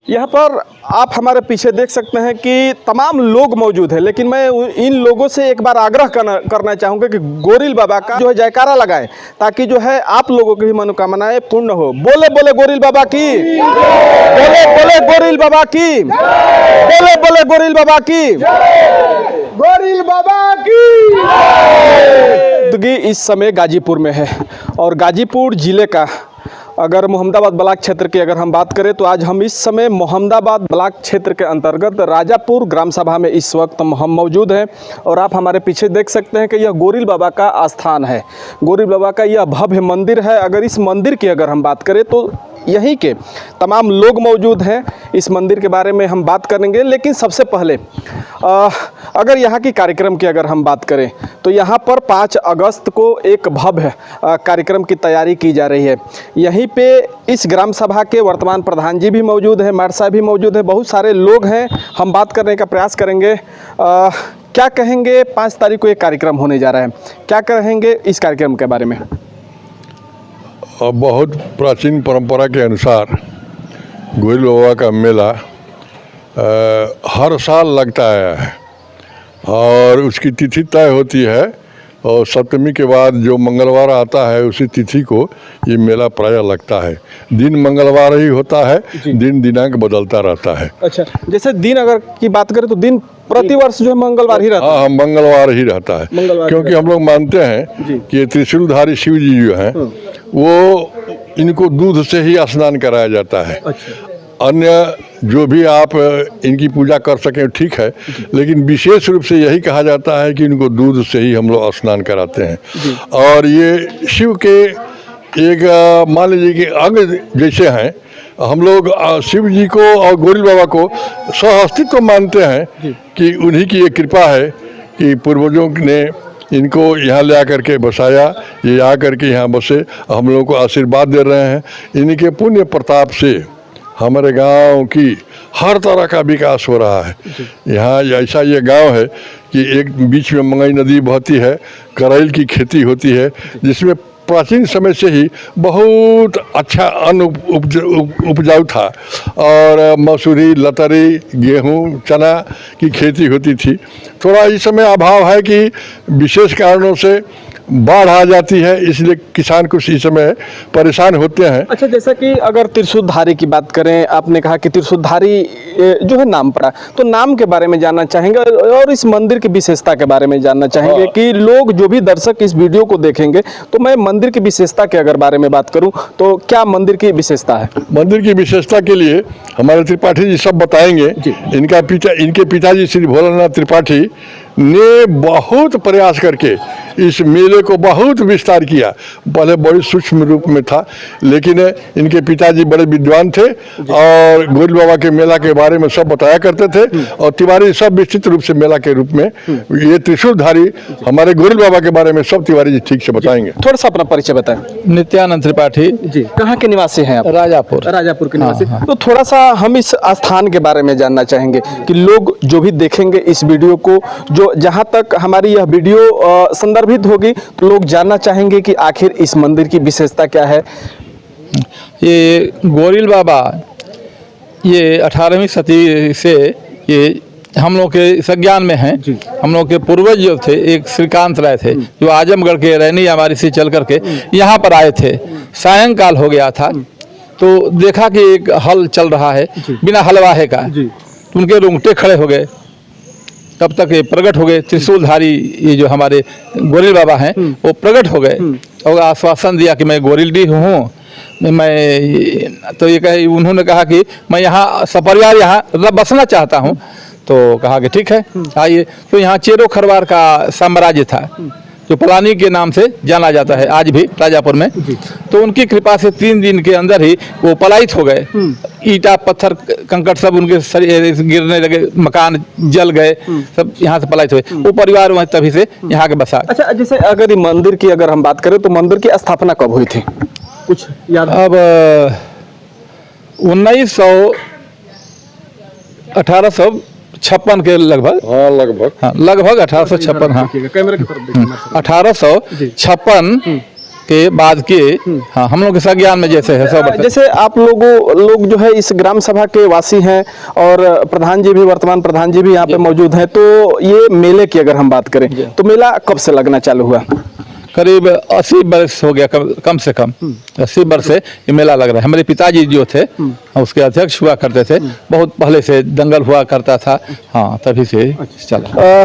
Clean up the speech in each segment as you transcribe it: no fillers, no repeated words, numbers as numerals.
यहाँ पर आप हमारे पीछे देख सकते हैं कि तमाम लोग मौजूद हैं, लेकिन मैं इन लोगों से एक बार आग्रह करना चाहूँगा कि गोरिल बाबा का जो है जयकारा लगाएं, ताकि जो है आप लोगों की भी मनोकामनाएं पूर्ण हो। बोले बोले गोरिल बाबा की, बोले बोले गोरिल बाबा की, बोले बोले गोरिल बाबा की, गोरिल बाबा की। इस समय गाजीपुर में है और गाजीपुर जिले का अगर मोहम्मदाबाद ब्लॉक क्षेत्र की अगर हम बात करें तो आज हम इस समय मोहम्मदाबाद ब्लॉक क्षेत्र के अंतर्गत राजापुर ग्राम सभा में इस वक्त हम मौजूद हैं और आप हमारे पीछे देख सकते हैं कि यह गोरिल बाबा का आस्थान है। गोरिल बाबा का यह भव्य मंदिर है। अगर इस मंदिर की अगर हम बात करें तो यहीं के तमाम लोग मौजूद हैं। इस मंदिर के बारे में हम बात करेंगे, लेकिन सबसे पहले अगर यहाँ की कार्यक्रम की अगर हम बात करें तो यहाँ पर 5 अगस्त को एक भव्य कार्यक्रम की तैयारी की जा रही है। यहीं पे इस ग्राम सभा के वर्तमान प्रधान जी भी मौजूद हैं, मैडम साहब भी मौजूद हैं, बहुत सारे लोग हैं। हम बात करने का प्रयास करेंगे। क्या कहेंगे, 5 तारीख को एक कार्यक्रम होने जा रहा है, क्या कहेंगे इस कार्यक्रम के बारे में? बहुत प्राचीन परंपरा के अनुसार गोरिल बाबा का मेला हर साल लगता है और उसकी तिथि तय होती है और सप्तमी के बाद जो मंगलवार आता है उसी तिथि को ये मेला प्रायः लगता है। दिन मंगलवार ही होता है, दिन दिनांक बदलता रहता है। अच्छा, जैसे दिन अगर की बात करें तो दिन प्रतिवर्ष जो है मंगलवार ही रहता है? हाँ, मंगलवार ही रहता है, क्योंकि हम लोग मानते हैं कि त्रिशूलधारी शिव जी जो हैं वो इनको दूध से ही स्नान कराया जाता है। अन्य जो भी आप इनकी पूजा कर सकें ठीक है, लेकिन विशेष रूप से यही कहा जाता है कि इनको दूध से ही हम लोग स्नान कराते हैं। और ये शिव के एक मान लीजिए कि अंग जैसे हैं। हम लोग शिव जी को और गोरिल बाबा को सहअस्तित्व मानते हैं कि उन्हीं की ये कृपा है कि पूर्वजों ने इनको यहाँ ले आकर के बसाया, ये आकर के यहाँ बसे, हम लोगों को आशीर्वाद दे रहे हैं। इनके पुण्य प्रताप से हमारे गांव की हर तरह का विकास हो रहा है। यहाँ ऐसा ये गांव है कि एक बीच में मंगई नदी बहती है, करैल की खेती होती है, जिसमें प्राचीन समय से ही बहुत अच्छा अन्न उपजाऊ था और मसूरी, लतरी, गेहूं, चना की खेती होती थी। थोड़ा इस समय अभाव है कि विशेष कारणों से बाढ़ आ जाती है, इसलिए किसान कुछ इस समय परेशान होते हैं। अच्छा, जैसा कि अगर त्रिशूलधारी की बात करें, आपने कहा कि त्रिशूलधारी जो है नाम पड़ा, तो नाम के बारे में जानना चाहेंगे और इस मंदिर की विशेषता के बारे में जानना चाहेंगे कि लोग जो भी दर्शक इस वीडियो को देखेंगे तो मैं मंदिर की विशेषता के अगर बारे में बात करूं तो क्या मंदिर की विशेषता है? मंदिर की विशेषता के लिए हमारे त्रिपाठी जी सब बताएंगे। इनके पिताजी श्री भोलानाथ त्रिपाठी ने बहुत प्रयास करके इस मेले को बहुत विस्तार किया। पहले बड़ी सूक्ष्म रूप में था, लेकिन इनके पिताजी बड़े विद्वान थे और गोरिल बाबा के मेला के बारे में सब बताया करते थे और तिवारी सब विस्तृत रूप से मेला के रूप में ये त्रिशूलधारी हमारे गोरिल बाबा के बारे में सब तिवारी जी ठीक से बताएंगे। थोड़ा सा अपना परिचय बताएं। नित्यानंद त्रिपाठी जी, कहाँ के निवासी हैं आप? राजापुर के निवासी। तो थोड़ा सा हम इस स्थान के बारे में जानना चाहेंगे कि लोग जो भी देखेंगे इस वीडियो को, जो जहाँ तक हमारी यह वीडियो संदर्भित होगी तो लोग जानना चाहेंगे कि आखिर इस मंदिर की विशेषता क्या है। ये गोरिल बाबा ये 18वीं सदी से ये हम लोग के संज्ञान में हैं। हम लोग के पूर्वज जो थे एक श्रीकांत राय थे, जो आजमगढ़ के रैनी हमारी से चल करके यहाँ पर आए थे। सायंकाल हो गया था तो देखा कि एक हल चल रहा है बिना हलवाहे का, तो उनके रोंगटे खड़े हो गए। तब तक ये प्रकट हो गए त्रिशूलधारी, ये जो हमारे गोरिल बाबा हैं वो प्रकट हो गए और आश्वासन दिया कि मैं गोरिल भी हूँ। मैं तो ये कहे, उन्होंने कहा कि मैं यहाँ सपरिवार यहाँ बसना चाहता हूँ। तो कहा कि ठीक है आइए। तो यहाँ चेरो खरवार का साम्राज्य था जो पलानी के नाम से जाना जाता है आज भी राजापुर में। तो उनकी कृपा से 3 दिन के अंदर ही वो पलायित हो गए। ईटा पत्थर कंकड़ सब उनके गिरने लगे, मकान जल गए, सब यहाँ से पलायित हुए। वो परिवार वहीं तभी से यहाँ के बसा। अच्छा, जैसे अगर मंदिर की अगर हम बात करें तो मंदिर की स्थापना कब हुई थी, कुछ याद? अब 1856 के लगभग। हाँ, लगभग 1856। हाँ, 1856 के बाद के, हाँ, हम लोग के संज्ञान में जैसे है 100 वर्ष। जैसे आप लोग जो है इस ग्राम सभा के वासी हैं और प्रधान जी भी, वर्तमान प्रधान जी भी यहाँ पे मौजूद हैं, तो ये मेले की अगर हम बात करें तो मेला कब से लगना चालू हुआ? करीब 80 वर्ष हो गया, कम से कम 80 वर्ष से ये मेला लग रहा है। हमारे पिताजी जो थे उसके अध्यक्ष हुआ करते थे, बहुत पहले से दंगल हुआ करता था, हाँ, तभी से चला।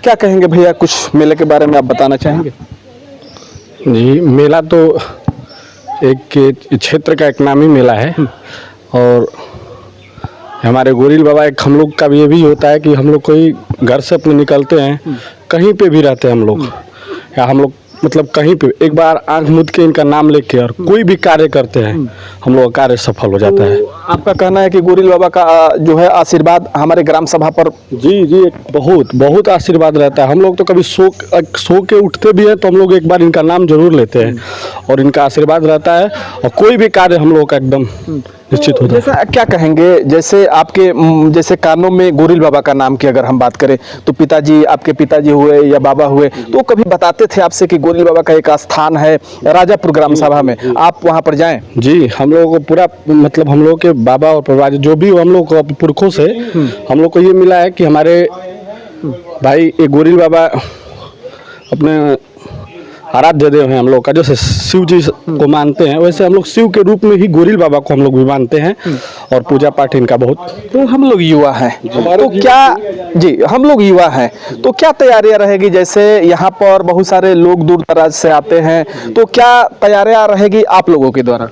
क्या कहेंगे भैया, कुछ मेले के बारे में आप बताना चाहेंगे? जी, मेला तो एक क्षेत्र का एक नामी मेला है और हमारे गोरिल बाबा, एक हम लोग का ये भी होता है कि हम लोग कोई घर से अपने निकलते हैं, कहीं पे भी रहते हैं हम लोग, या हम लोग मतलब कहीं पे एक बार आंख मूंद के इनका नाम लेके और कोई भी कार्य करते हैं, हम लोग का कार्य सफल हो जाता है। आपका कहना है कि गोरिल बाबा का जो है आशीर्वाद हमारे ग्राम सभा पर? जी, एक बहुत आशीर्वाद रहता है। हम लोग तो कभी सो के उठते भी हैं तो हम लोग एक बार इनका नाम जरूर लेते हैं और इनका आशीर्वाद रहता है और कोई भी कार्य हम लोग का एकदम निश्चित होता है। जैसा क्या कहेंगे, जैसे आपके जैसे कानों में गोरिल बाबा का नाम की अगर हम बात करें तो पिताजी, आपके पिताजी हुए या बाबा हुए, तो कभी बताते थे आपसे कि गोरिल बाबा का एक स्थान है राजापुर ग्राम सभा में, आप वहां पर जाएं? जी, हम लोगों को पूरा मतलब हम लोग के बाबा और परवाज जो भी हम लोग को पुरखों से हम लोग को ये मिला है कि हमारे भाई एक गोरिल बाबा अपने आराध्य देव हैं हम लोग का, जैसे शिव जी को मानते हैं वैसे हम लोग शिव के रूप में ही गोरिल बाबा को हम लोग भी मानते हैं और पूजा पाठ इनका बहुत। तो हम लोग युवा हैं तो क्या, जी हम लोग युवा हैं तो क्या तैयारियां रहेगी? जैसे यहाँ पर बहुत सारे लोग दूर दराज से आते हैं, तो क्या तैयारियां रहेगी आप लोगों के द्वारा?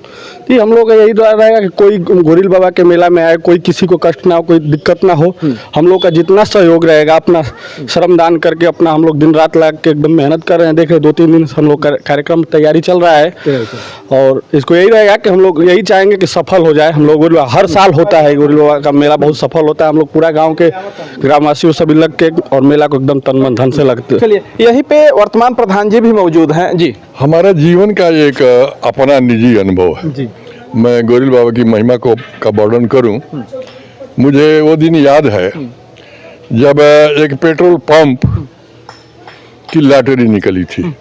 जी, हम लोग का यही द्वारा रहेगा कि कोई गोरिल बाबा के मेला में आए, कोई किसी को कष्ट ना हो, कोई दिक्कत ना हो। हम लोग का जितना सहयोग रहेगा, अपना श्रमदान करके अपना हम लोग दिन रात लग के एकदम मेहनत कर रहे हैं। देख रहे 2-3 दिन हम लोग कार्यक्रम तैयारी चल रहा है और इसको यही रहेगा कि हम लोग यही चाहेंगे कि सफल हो जाए। हम लोग गोरिल बाबा हर साल होता है, गोरिल बाबा का मेला बहुत सफल होता है। हम लोग पूरा गाँव के ग्रामवासियों सभी लग के और मेला को एकदम तन मन धन से लगते हैं। चलिए, यहीं पे वर्तमान प्रधान जी भी मौजूद हैं। जी, हमारा जीवन का एक अपना निजी अनुभव है जी। मैं गोरिल बाबा की महिमा का वर्णन करूं, मुझे वो दिन याद है जब एक पेट्रोल पंप की लॉटरी निकली थी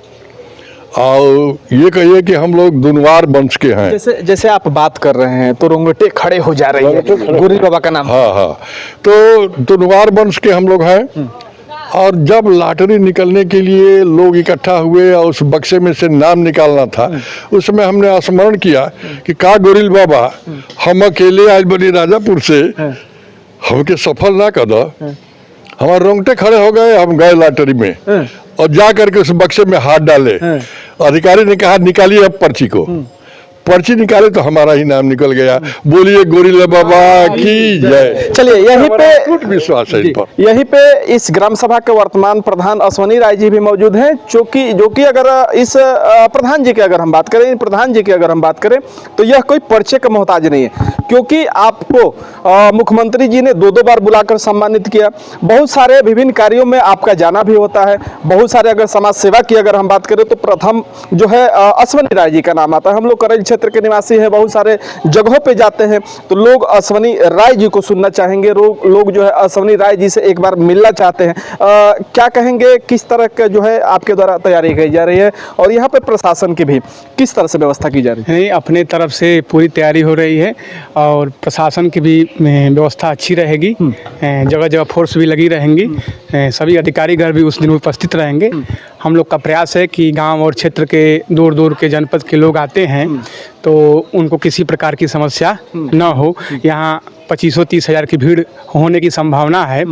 और ये कहिए कि हम लोग दुनवार वंश के हैं। जैसे आप बात कर रहे हैं तो रोंगटे खड़े हो जा रही है, गोरिल बाबा का नाम। हाँ, तो दुनवार वंश के हम लोग हैं और जब लॉटरी निकलने के लिए लोग इकट्ठा हुए और उस बक्से में से नाम निकालना था, उस समय हमने स्मरण किया कि का गोरिल बाबा हम अकेले आज बनी राजापुर से हमके सफल ना कर दो। हमारे रोंगटे खड़े हो गए, हम गए लॉटरी में और जा करके उस बक्से में हाथ डाले। अधिकारी ने कहा निकालिए अब पर्ची को। पर्ची निकाले तो हमारा ही नाम निकल गया। बोलिए गोरिल बाबा की जय। चलिए, यहीं पे विश्वास है इन पर। यहीं पे इस ग्राम सभा के वर्तमान प्रधान अश्वनी राय जी भी मौजूद हैं, जो कि अगर इस प्रधान जी की अगर हम बात करें तो यह कोई पर्चे का मोहताज नहीं है, क्योंकि आपको मुख्यमंत्री जी ने 2-2 बार बुलाकर सम्मानित किया। बहुत सारे विभिन्न कार्यों में आपका जाना भी होता है। बहुत सारे अगर समाज सेवा की अगर हम बात करें तो प्रथम जो है अश्वनी राय जी का नाम आता है। हम लोग करेल क्षेत्र के निवासी हैं, बहुत सारे जगहों पे जाते हैं तो लोग अश्वनी राय जी को सुनना चाहेंगे, लोग जो है अश्वनी राय जी से एक बार मिलना चाहते हैं। क्या कहेंगे, किस तरह का जो है आपके द्वारा तैयारी की जा रही है और यहाँ पे प्रशासन की भी किस तरह से व्यवस्था की जा रही है? नहीं, अपने तरफ से पूरी तैयारी हो रही है और प्रशासन की भी व्यवस्था अच्छी रहेगी। जगह जगह फोर्स भी लगी रहेंगी, सभी अधिकारीगण भी उस दिन उपस्थित रहेंगे। हम लोग का प्रयास है कि गांव और क्षेत्र के दूर दूर के जनपद के लोग आते हैं तो उनको किसी प्रकार की समस्या न हो। यहाँ 25-30 हज़ार की भीड़ होने की संभावना है।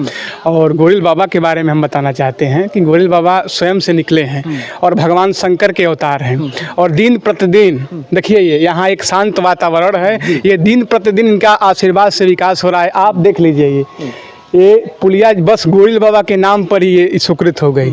और गोरिल बाबा के बारे में हम बताना चाहते हैं कि गोरिल बाबा स्वयं से निकले हैं और भगवान शंकर के अवतार हैं और दिन प्रतिदिन देखिए ये यहाँ एक शांत वातावरण है, ये दिन प्रतिदिन इनका आशीर्वाद से विकास हो रहा है। आप देख लीजिए ये पुलिया बस गोरिल बाबा के नाम पर ही ये स्वीकृत हो गई।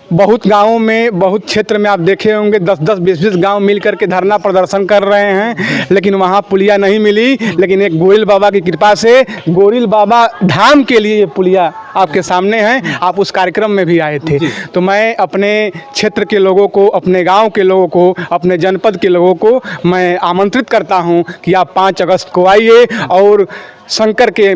बहुत गांवों में, बहुत क्षेत्र में आप देखे होंगे 10-10, 20-20 गांव मिल करके धरना प्रदर्शन कर रहे हैं, लेकिन वहां पुलिया नहीं मिली। लेकिन एक गोरिल बाबा की कृपा से गोरिल बाबा धाम के लिए ये पुलिया आपके सामने है। आप उस कार्यक्रम में भी आए थे। तो मैं अपने क्षेत्र के लोगों को, अपने गांव के लोगों को, अपने जनपद के लोगों को मैं आमंत्रित करता हूं कि आप 5 अगस्त को आइए और शंकर के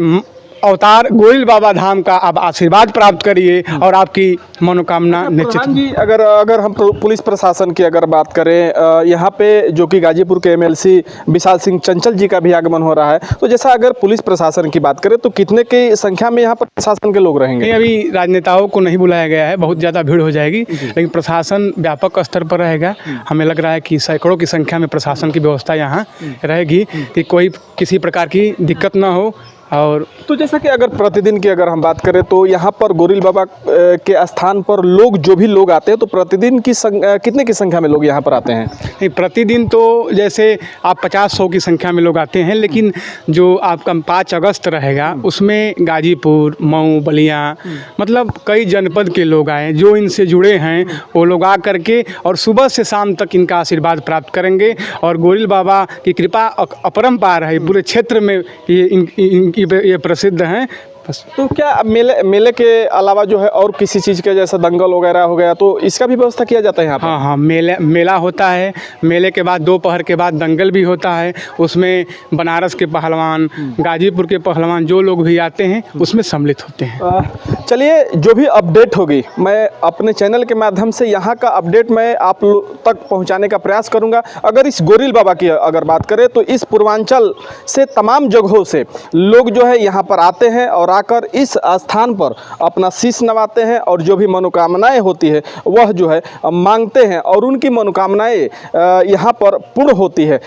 अवतार गोरिल बाबा धाम का आप आशीर्वाद प्राप्त करिए और आपकी मनोकामना निश्चित। प्रधान जी, अगर हम पुलिस प्रशासन की अगर बात करें, यहाँ पे जो कि गाजीपुर के एमएलसी विशाल सिंह चंचल जी का भी आगमन हो रहा है, तो जैसा अगर पुलिस प्रशासन की बात करें तो कितने की संख्या में यहाँ पर प्रशासन के लोग रहेंगे? नहीं, अभी राजनेताओं को नहीं बुलाया गया है, बहुत ज़्यादा भीड़ हो जाएगी, लेकिन प्रशासन व्यापक स्तर पर रहेगा। हमें लग रहा है कि सैकड़ों की संख्या में प्रशासन की व्यवस्था यहाँ रहेगी कि कोई किसी प्रकार की दिक्कत ना हो। और तो जैसा कि अगर प्रतिदिन की अगर हम बात करें तो यहाँ पर गोरिल बाबा के स्थान पर लोग जो भी लोग आते हैं तो प्रतिदिन की कितने की संख्या में लोग यहाँ पर आते हैं? नहीं, प्रतिदिन तो जैसे आप 50-100 की संख्या में लोग आते हैं, लेकिन जो आपका 5 अगस्त रहेगा उसमें गाजीपुर, मऊ, बलिया, मतलब कई जनपद के लोग आए जो इनसे जुड़े हैं, वो लोग आ करके और सुबह से शाम तक इनका आशीर्वाद प्राप्त करेंगे। और गोरिल बाबा की कृपा अपरंपार है, पूरे क्षेत्र में ये प्रसिद्ध हैं। तो क्या मेले के अलावा जो है और किसी चीज़ के जैसा दंगल वगैरह हो गया तो इसका भी व्यवस्था किया जाता है यहाँ पर? हाँ, मेला होता है। मेले के बाद दोपहर के बाद दंगल भी होता है। उसमें बनारस के पहलवान, गाजीपुर के पहलवान जो लोग भी आते हैं उसमें सम्मिलित होते हैं। चलिए, जो भी अपडेट होगी मैं अपने चैनल के माध्यम से यहाँ का अपडेट मैं आप तक पहुँचाने का प्रयास करूँगा। अगर इस गोरिल बाबा की अगर बात करें तो इस पूर्वांचल से तमाम जगहों से लोग जो है यहाँ पर आते हैं और आकर इस स्थान पर अपना शीश नवाते हैं और जो भी मनोकामनाएं होती है वह जो है मांगते हैं और उनकी मनोकामनाएं यहाँ पर पूर्ण होती है।